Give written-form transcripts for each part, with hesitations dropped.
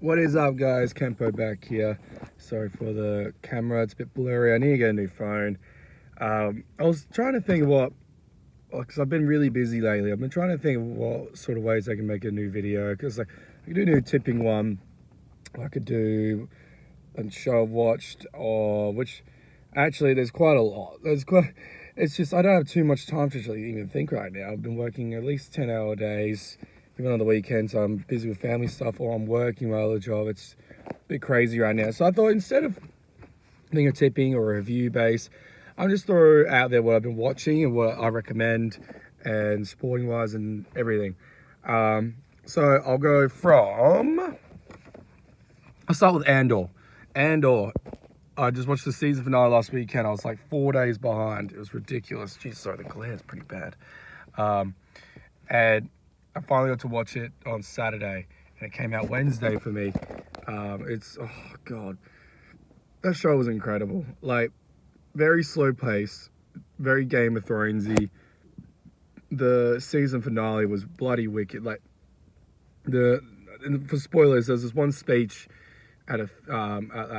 What is up, guys? Kempo back here. Sorry for the camera, it's a bit blurry. I need to get a new phone. I was trying to think of because I've been really busy lately. I've been trying to think of what sort of ways I can make a new video. Because like, I could do a new tipping one. I could do a show I've watched, or which actually there's quite a lot. It's just I don't have too much time to actually even think right now. I've been working at least 10-hour days. Even on the weekends, I'm busy with family stuff, or I'm working my other job. It's a bit crazy right now. So I thought instead of being a tipping or a review base, I'll just throw out there what I've been watching and what I recommend, and sporting wise and everything. So I'll go from. I'll start with Andor. Andor. I just watched the season finale last weekend. I was like 4 days behind. It was ridiculous. Jeez, sorry, the glare is pretty bad. And I finally got to watch it on Saturday, and it came out Wednesday for me. Oh god, that show was incredible. Like, very slow pace, very Game of Thronesy. The season finale was bloody wicked. Like for spoilers, there's this one speech that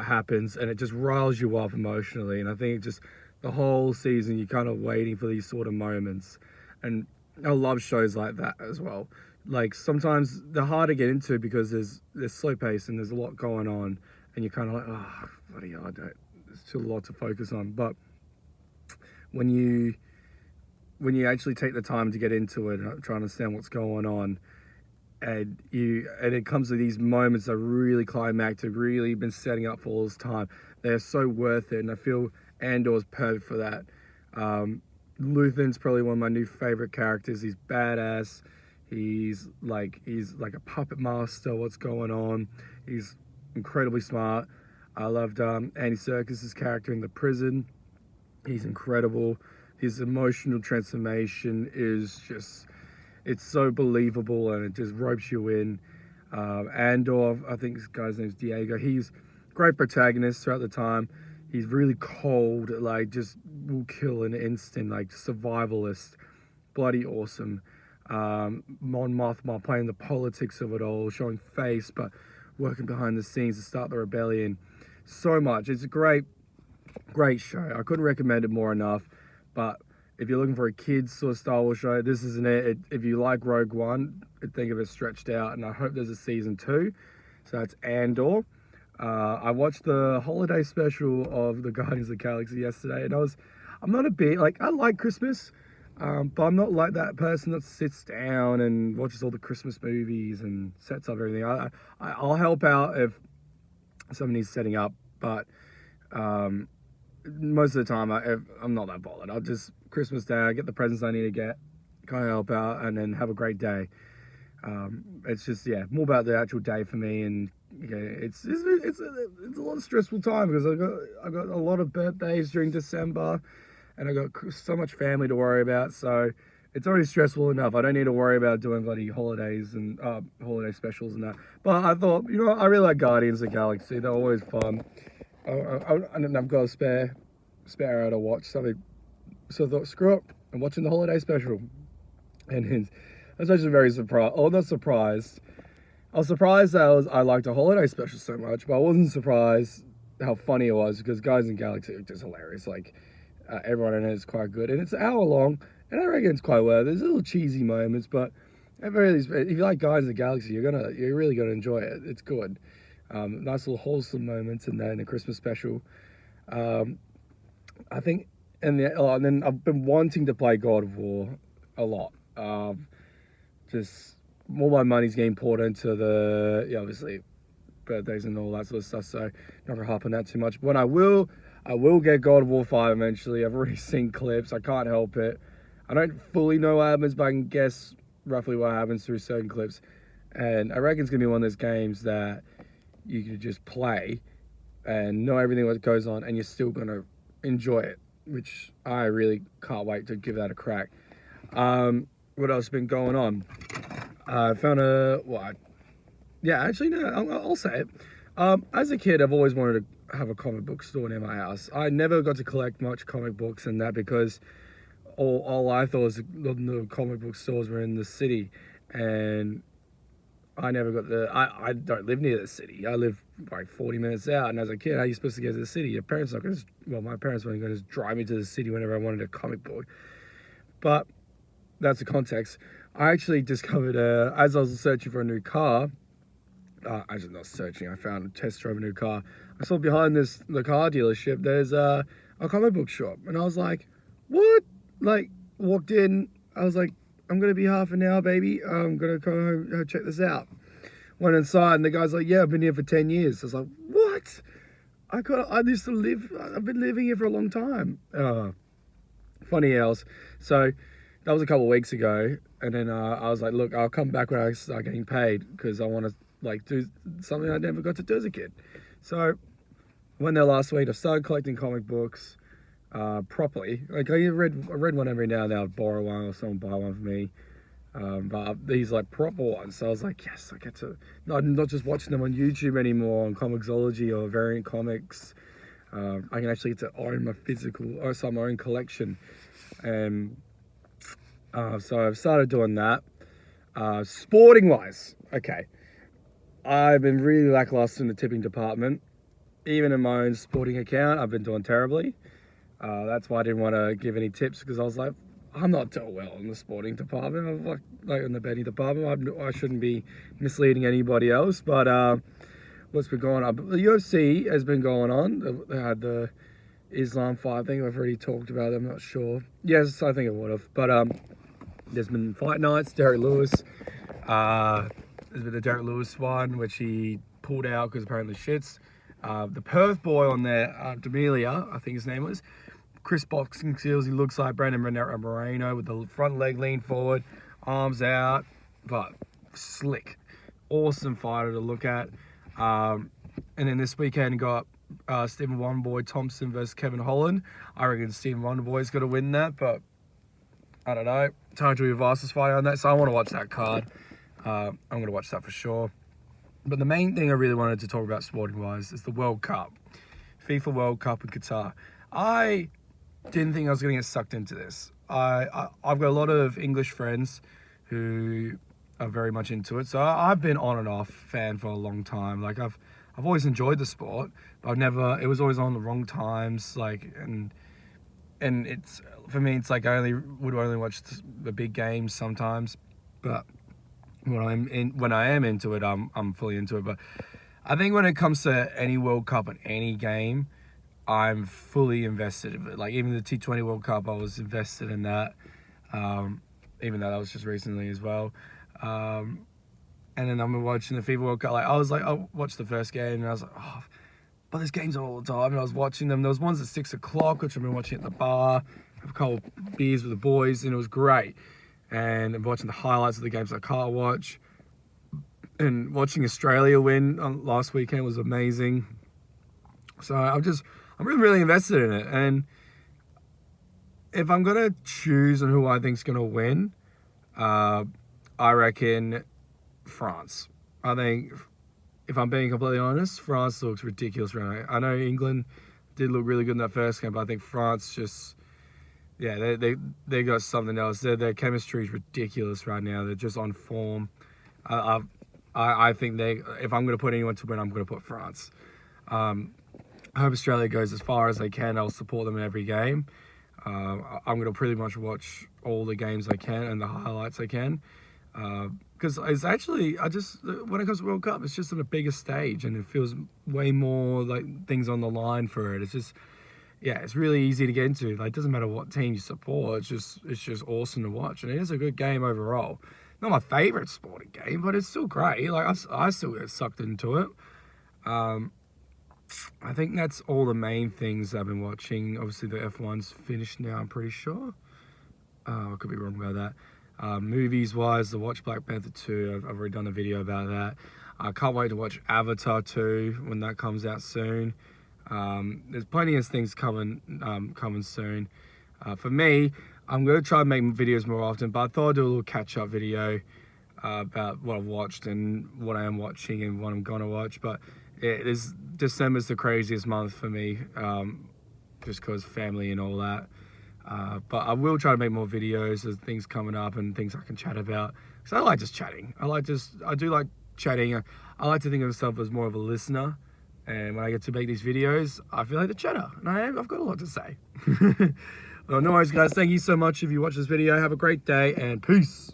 happens, and it just riles you up emotionally. And I think it just the whole season you're kind of waiting for these sort of moments, and I love shows like that as well. Like, sometimes they're hard to get into because there's slow pace and there's a lot going on, and you're kind of like, oh bloody hell, there's still a lot to focus on. But when you actually take the time to get into it and try to understand what's going on, and it comes to these moments that really climactic, really been setting up for all this time. They're so worth it, and I feel Andor's perfect for that. Luthen's probably one of my new favorite characters. He's badass. He's like a puppet master. What's going on? He's incredibly smart. I loved Andy Serkis's character in the prison. He's incredible. His emotional transformation is just, it's so believable, and it just ropes you in. Andor, I think this guy's name's Diego. He's a great protagonist throughout the time. He's really cold, like just will kill an instant, like survivalist, bloody awesome. Mon Mothma playing the politics of it all, showing face, but working behind the scenes to start the rebellion. So much. It's a great show. I couldn't recommend it more enough. But if you're looking for a kids sort of Star Wars show, this isn't it. If you like Rogue One, think of it stretched out, and I hope there's a season 2. So that's Andor. I watched the holiday special of the Guardians of the Galaxy yesterday, and I'm not a bit like, I like Christmas, but I'm not like that person that sits down and watches all the Christmas movies and sets up everything. I'll help out if somebody's setting up, but most of the time I'm not that bothered. I'll just Christmas Day, I get the presents I need to get, kind of help out, and then have a great day. It's just, yeah, more about the actual day for me. And yeah, it's a lot of stressful time because I got a lot of birthdays during December, and I got so much family to worry about. So it's already stressful enough. I don't need to worry about doing bloody holidays and holiday specials and that. But I thought, I really like Guardians of the Galaxy. They're always fun. And I've got a spare hour to watch something, so I thought, screw it, I'm watching the holiday special. And I was actually very surprised. Oh, not surprised. I was surprised that I liked a holiday special so much, but I wasn't surprised how funny it was, because Guardians of the Galaxy are just hilarious. Like, everyone in it is quite good, and it's an hour long, and I reckon it's quite worth it. There's little cheesy moments, but at very least, if you like Guardians of the Galaxy, you're really gonna enjoy it. It's good. Nice little wholesome moments in there in the Christmas special. I think, and then I've been wanting to play God of War a lot. Just all my money's getting poured into obviously birthdays and all that sort of stuff. So not gonna harp on that too much. But when I will get God of War 5 eventually. I've already seen clips. I can't help it. I don't fully know what happens, but I can guess roughly what happens through certain clips. And I reckon it's gonna be one of those games that you can just play and know everything that goes on, and you're still gonna enjoy it, which I really can't wait to give that a crack. What else has been going on? I found yeah, actually, no, I'll say it. As a kid, I've always wanted to have a comic book store near my house. I never got to collect much comic books and that, because all I thought was the comic book stores were in the city, and I never got I don't live near the city. I live like 40 minutes out. And as a kid, how are you supposed to get to the city? Your parents not going to, well, my parents weren't going to drive me to the city whenever I wanted a comic book. But that's the context. I actually discovered, as I was searching for a new car, actually not searching, I found a test drove a new car. I saw behind the car dealership, there's a comic book shop. And I was like, what? Like, walked in, I was like, I'm going to be half an hour, baby. I'm going to come home, check this out. Went inside and the guy's like, yeah, I've been here for 10 years. I was like, what? I used to live, I've been living here for a long time. Funny else. So that was a couple of weeks ago. And then I was like, look, I'll come back when I start getting paid because I want to like do something I never got to do as a kid. So I went there last week. I started collecting comic books properly. Like I read one every now and then. I'd borrow one or someone buy one for me. But these like proper ones. So I was like, yes, I get to not just watching them on YouTube anymore on Comixology or Variant Comics. I can actually get to own my my own collection. So I've started doing that. Sporting wise, okay. I've been really lackluster in the tipping department. Even in my own sporting account, I've been doing terribly. That's why I didn't want to give any tips because I was like, I'm not doing well in the sporting department. I'm like in the betting department. I shouldn't be misleading anybody else. But what's been going on? The UFC has been going on. They had the Islam fight. I think I've already talked about it. I'm not sure. Yes, I think I would have. But there's been fight nights. Derek Lewis. There's been the Derek Lewis one, which he pulled out because apparently shits. The Perth boy on there, D'Amelia, I think his name was. Chris boxing skills, he looks like Brandon Moreno with the front leg lean forward, arms out, but slick. Awesome fighter to look at. And then this weekend got Stephen Wonderboy Thompson versus Kevin Holland. I reckon Stephen Wonderboy's got to win that, but I don't know. Taiju Ivas's fight on that, so I want to watch that card. I'm going to watch that for sure. But the main thing I really wanted to talk about sporting-wise is the World Cup. FIFA World Cup in Qatar. I didn't think I was going to get sucked into this. I've got a lot of English friends who are very much into it. So I've been on and off fan for a long time. Like I've always enjoyed the sport, but it was always on the wrong times. Like, and it's, for me, it's like I would only watch the big games sometimes, but when I am into it, I'm fully into it. But I think when it comes to any World Cup and any game, I'm fully invested in it. Like even the T20 World Cup, I was invested in that. Even though that was just recently as well. And then I'm watching the FIFA World Cup. Like I watched the first game and I was like, oh, but there's games on all the time. And I was watching them. There was ones at 6 o'clock, which I've been watching at the bar, have a couple of beers with the boys, and it was great. And I'm watching the highlights of the games I can't watch. And watching Australia win last weekend was amazing. So I'm really, really invested in it. And if I'm going to choose on who I think is going to win, I reckon France. I think, if I'm being completely honest, France looks ridiculous right now. I know England did look really good in that first game, but I think France just, yeah, they got something else. Their chemistry is ridiculous right now. They're just on form. I think if I'm going to put anyone to win, I'm going to put France. I hope Australia goes as far as they can. I'll support them in every game. I'm going to pretty much watch all the games I can and the highlights I can. Because it's actually, when it comes to World Cup, it's just on a bigger stage and it feels way more like things on the line for it. It's just, yeah, it's really easy to get into. Like, it doesn't matter what team you support. It's just awesome to watch. And it is a good game overall. Not my favorite sporting game, but it's still great. Like, I still get sucked into it. I think that's all the main things I've been watching. Obviously, the F1's finished now, I'm pretty sure. I could be wrong about that. Movies-wise, to watch Black Panther 2, I've already done a video about that. I can't wait to watch Avatar 2 when that comes out soon. There's plenty of things coming soon. For me, I'm going to try and make videos more often, but I thought I'd do a little catch-up video about what I've watched and what I am watching and what I'm going to watch. But December's the craziest month for me, just because family and all that. But I will try to make more videos. There's things coming up and things I can chat about. Because I like just chatting. I do like chatting. I like to think of myself as more of a listener. And when I get to make these videos, I feel like the chatter. And I've got a lot to say. Well, no worries, guys. Thank you so much if you watch this video. Have a great day and peace.